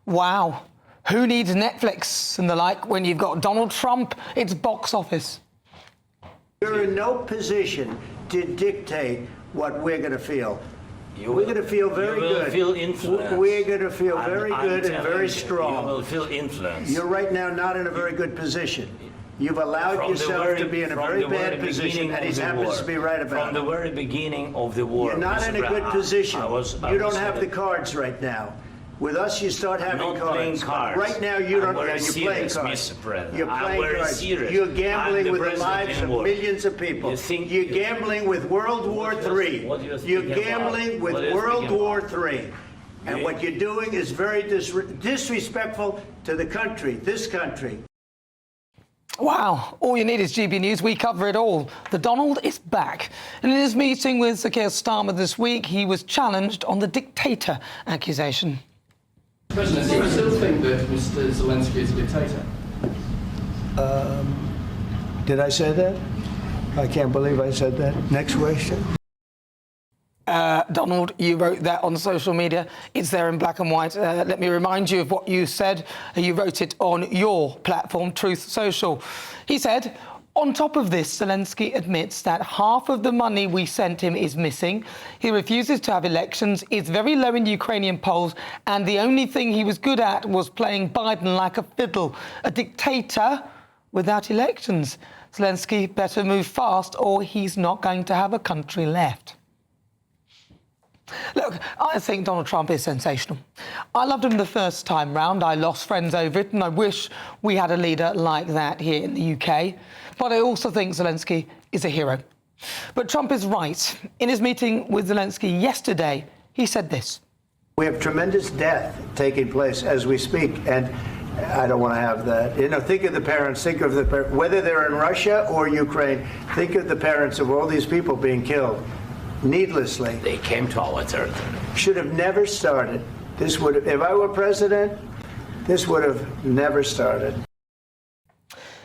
Wow. Who needs Netflix and the like when you've got Donald Trump? It's box office. You're in no position to dictate what we're going to feel. We're going to feel very good. You will feel influence. We're going to feel very good and very strong. You will feel influence. You're right now not in a very good position. You've allowed yourself to be in a very bad position, and he happens to be right about it. From the very beginning of the war. You're not in a good position. You don't have the cards right now. With us, you start having cards. Right now, you don't. You're playing cards. You're playing cards. You're gambling with the lives of millions of people. You're gambling with World War III. You're gambling with World War III. And what you're doing is very disrespectful to the country, this country. Wow, all you need is GB News. We cover it all. The Donald is back. And in his meeting with Sir Keir Starmer this week, he was challenged on the dictator accusation. President, do you still think that Mr. Zelensky is a dictator? Did I say that? I can't believe I said that. Next question. Donald, you wrote that on social media. It's there in black and white. Let me remind you of what you said. You wrote it on your platform, Truth Social. He said, on top of this, Zelensky admits that half of the money we sent him is missing. He refuses to have elections, is very low in Ukrainian polls, and the only thing he was good at was playing Biden like a fiddle. A dictator without elections. Zelensky better move fast or he's not going to have a country left. Look, I think Donald Trump is sensational. I loved him the first time round. I lost friends over it, and I wish we had a leader like that here in the UK. But I also think Zelensky is a hero. But Trump is right. In his meeting with Zelensky yesterday, he said this. We have tremendous death taking place as we speak, and I don't want to have that. You know, think of the parents, think of the whether they're in Russia or Ukraine, think of the parents of all these people being killed needlessly. They came to our territory. Should have never started. This would have, if I were president, this would have never started.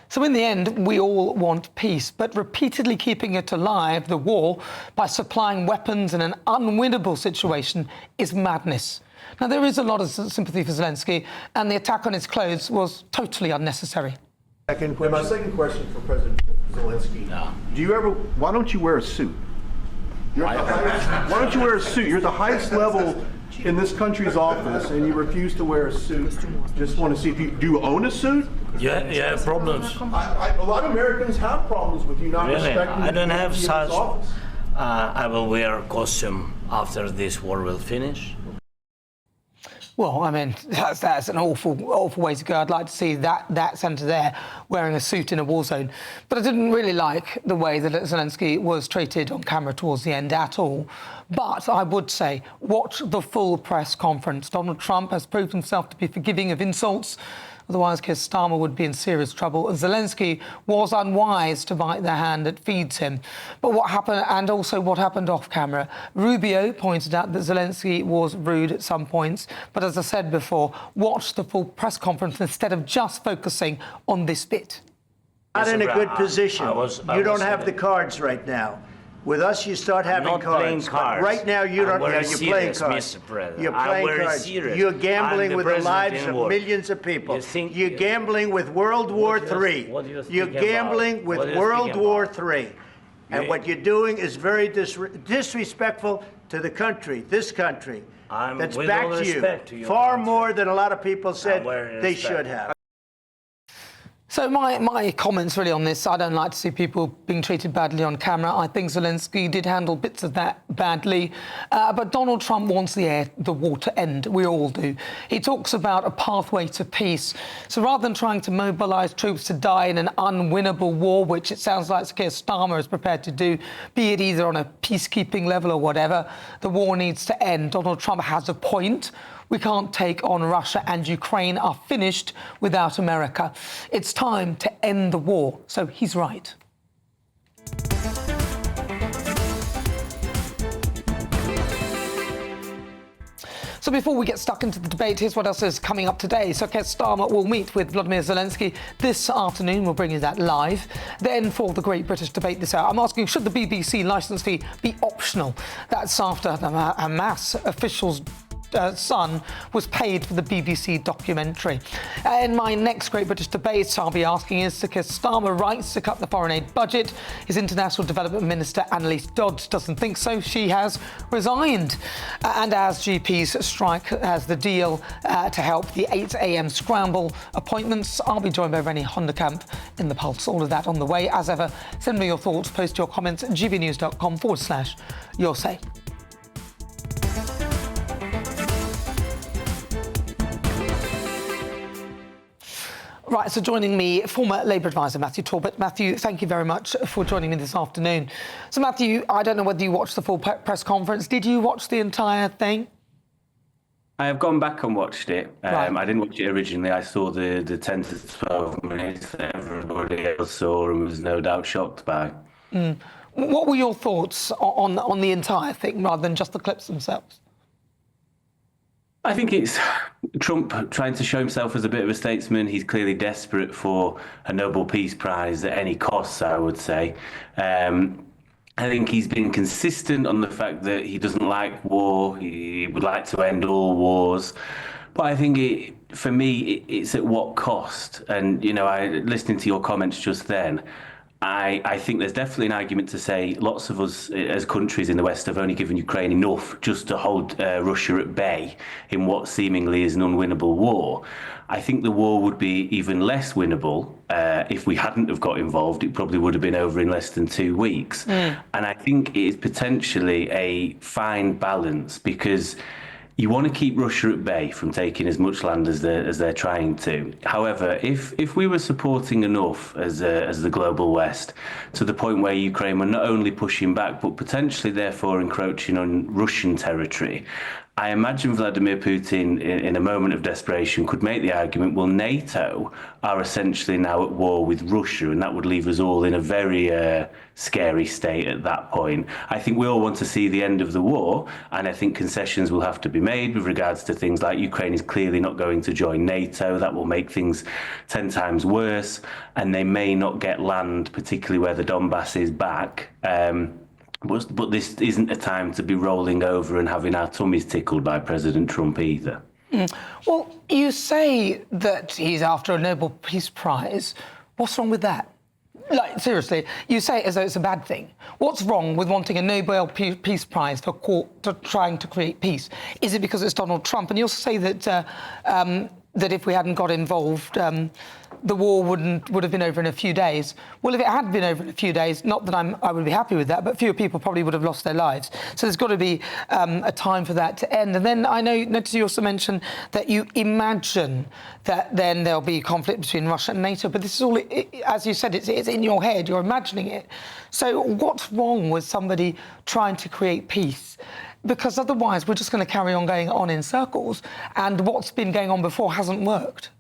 So in the end, we all want peace, but repeatedly keeping it alive, the war, by supplying weapons in an unwinnable situation is madness. Now, there is a lot of sympathy for Zelensky, and the attack on his clothes was totally unnecessary. And my second question for President Zelensky. No. Why don't you wear a suit? Why don't you wear a suit? You're at the highest level in this country's office, and you refuse to wear a suit. Just want to see if you do you own a suit? Yeah, you have problems. A lot of Americans have problems with you not Really? respecting I don't have the such. office. I will wear a costume after this war will finish. Well, I mean, that's an awful way to go. I'd like to see that senator there wearing a suit in a war zone. But I didn't really like the way that Zelensky was treated on camera towards the end at all. But I would say, watch the full press conference. Donald Trump has proved himself to be forgiving of insults. Otherwise, Keir Starmer would be in serious trouble. And Zelensky was unwise to bite the hand that feeds him. But what happened, and also what happened off camera, Rubio pointed out that Zelensky was rude at some points. But as I said before, watch the full press conference instead of just focusing on this bit. Not in a good position. You don't have the cards right now. With us, you start having cards. But right now, you don't. You're playing cards. You're playing cards. You're gambling with the lives of millions of people. You're gambling with World War III. You're gambling with World War III. And what you're doing is very disrespectful to the country, this country, that's backed you far more than a lot of people said they should have. So my comments really on this, I don't like to see people being treated badly on camera. I think Zelensky did handle bits of that badly. But Donald Trump wants the war to end. We all do. He talks about a pathway to peace. So rather than trying to mobilise troops to die in an unwinnable war, which it sounds like Keir Starmer is prepared to do, be it either on a peacekeeping level or whatever, the war needs to end. Donald Trump has a point. We can't take on Russia, and Ukraine are finished without America. It's time to end the war. So he's right. So before we get stuck into the debate, here's what else is coming up today. So Keir Starmer will meet with Vladimir Zelensky this afternoon. We'll bring you that live. Then for the Great British Debate this hour, I'm asking, should the BBC licence fee be optional? That's after Hamas officials son was paid for the BBC documentary. In my next Great British Debate, I'll be asking, is Sir Keir Starmer right to cut the foreign aid budget? His International Development Minister Annalise Dodds doesn't think so. She has resigned. And as GPs strike as the deal to help the 8 a.m. scramble appointments, I'll be joined by Rennie Honderkamp in the Pulse. All of that on the way. As ever, send me your thoughts, post your comments at gbnews.com/your say. Right, so joining me, former Labour advisor Matthew Talbot. Matthew, thank you very much for joining me this afternoon. So, Matthew, I don't know whether you watched the full press conference. Did you watch the entire thing? I have gone back and watched it. Right. I didn't watch it originally. I saw the 10 to 12 minutes that everybody else saw and was no doubt shocked by. What were your thoughts on the entire thing rather than just the clips themselves? I think it's Trump trying to show himself as a bit of a statesman. He's clearly desperate for a Nobel Peace Prize at any cost, I would say. I think he's been consistent on the fact that he doesn't like war. He would like to end all wars. But I think, for me, it's at what cost? And, listening to your comments just then, I think there's definitely an argument to say lots of us as countries in the West have only given Ukraine enough just to hold Russia at bay in what seemingly is an unwinnable war. I think the war would be even less winnable if we hadn't have got involved. It probably would have been over in less than 2 weeks. And I think it is potentially a fine balance because you want to keep Russia at bay from taking as much land as they're trying to. However, if we were supporting enough as the global West to the point where Ukraine were not only pushing back but potentially therefore encroaching on Russian territory, I imagine Vladimir Putin, in a moment of desperation, could make the argument, well, NATO are essentially now at war with Russia, and that would leave us all in a very scary state at that point. I think we all want to see the end of the war, and I think concessions will have to be made with regards to things like Ukraine is clearly not going to join NATO. That will make things 10 times worse, and they may not get land, particularly where the Donbass is back. But this isn't a time to be rolling over and having our tummies tickled by President Trump either. Well, you say that he's after a Nobel Peace Prize. What's wrong with that? Like, seriously, you say it as though it's a bad thing. What's wrong with wanting a Nobel Peace Prize for trying to create peace? Is it because it's Donald Trump? And you also say that that if we hadn't got involved, the war would have been over in a few days. Well, if it had been over in a few days, not that I would be happy with that, but fewer people probably would have lost their lives. So there's got to be a time for that to end. And then I noticed you also mentioned that you imagine that then there'll be conflict between Russia and NATO, but this is all, as you said, it's in your head, you're imagining it. So what's wrong with somebody trying to create peace? Because otherwise we're just going to carry on going on in circles, and what's been going on before hasn't worked.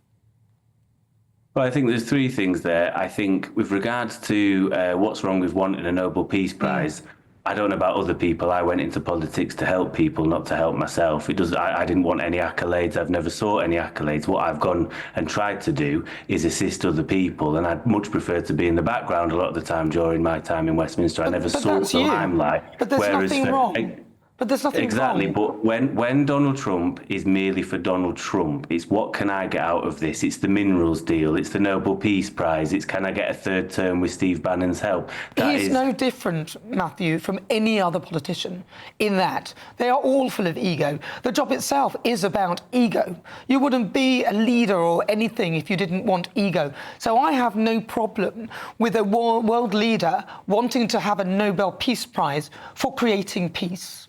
Well, I think there's three things there. I think with regards to what's wrong with wanting a Nobel Peace Prize, I don't know about other people. I went into politics to help people, not to help myself. I didn't want any accolades. I've never sought any accolades. What I've gone and tried to do is assist other people, and I'd much prefer to be in the background a lot of the time during my time in Westminster. I never sought the limelight. But there's nothing wrong. But there's nothing exactly, wrong. But when Donald Trump is merely for Donald Trump, it's what can I get out of this? It's the minerals deal, it's the Nobel Peace Prize, it's can I get a third term with Steve Bannon's help? He's no different, Matthew, from any other politician in that they are all full of ego. The job itself is about ego. You wouldn't be a leader or anything if you didn't want ego. So I have no problem with a world leader wanting to have a Nobel Peace Prize for creating peace.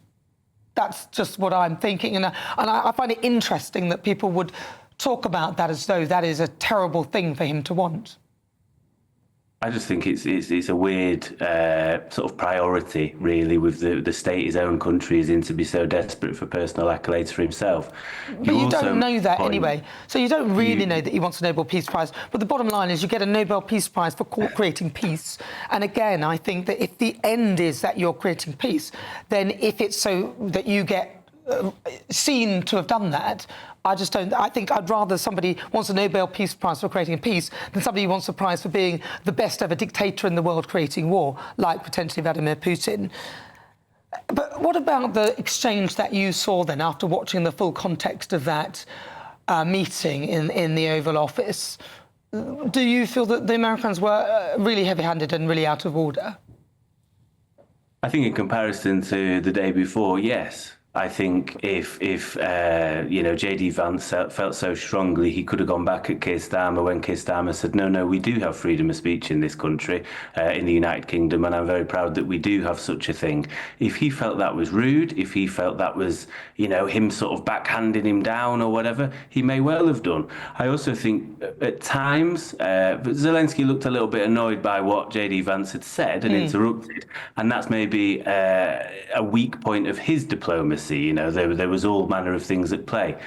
That's just what I'm thinking. And I find it interesting that people would talk about that as though that is a terrible thing for him to want. I just think it's a weird sort of priority, really, with the state his own country is in to be so desperate for personal accolades for himself. But you don't know that anyway. So you don't really know that he wants a Nobel Peace Prize. But the bottom line is you get a Nobel Peace Prize for creating peace. And again, I think that if the end is that you're creating peace, then if it's so that you get seen to have done that, I just don't. I think I'd rather somebody wants a Nobel Peace Prize for creating peace than somebody who wants a prize for being the best ever dictator in the world creating war, like potentially Vladimir Putin. But What about the exchange that you saw then after watching the full context of that meeting in the Oval Office? Do you feel that the Americans were really heavy-handed and really out of order? I think in comparison to the day before, yes. I think if J.D. Vance felt so strongly, he could have gone back at Keir Starmer when Keir Starmer said, no, we do have freedom of speech in this country, in the United Kingdom, and I'm very proud that we do have such a thing. If he felt that was rude, if he felt that was, him sort of backhanding him down or whatever, he may well have done. I also think at times, Zelensky looked a little bit annoyed by what J.D. Vance had said and interrupted, and that's maybe a weak point of his diplomacy. There was all manner of things at play.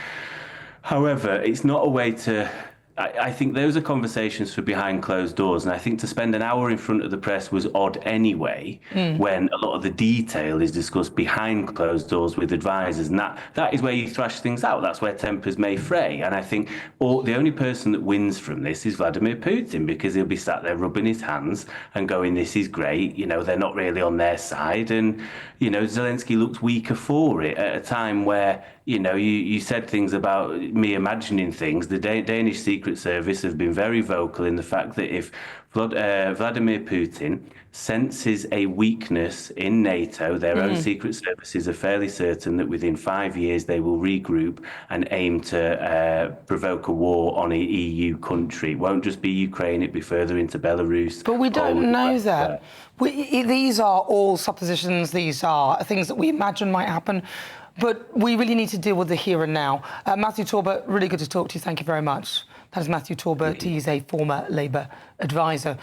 However, it's not a way to... I think those are conversations for behind closed doors, and I think to spend an hour in front of the press was odd anyway, when a lot of the detail is discussed behind closed doors with advisors, and that is where you thrash things out. That's where tempers may fray, and I think the only person that wins from this is Vladimir Putin, because he'll be sat there rubbing his hands and going, this is great, they're not really on their side, and Zelensky looks weaker for it at a time where you said things about me imagining things. The Danish Secret Service have been very vocal in the fact that if Vladimir Putin senses a weakness in NATO, their own secret services are fairly certain that within 5 years they will regroup and aim to provoke a war on an EU country. It won't just be Ukraine, it'll be further into Belarus. But we don't know that. These are all suppositions, these are things that we imagine might happen. But we really need to deal with the here and now. Matthew Talbot, really good to talk to you. Thank you very much. That is Matthew Talbot. He's a former Labour advisor.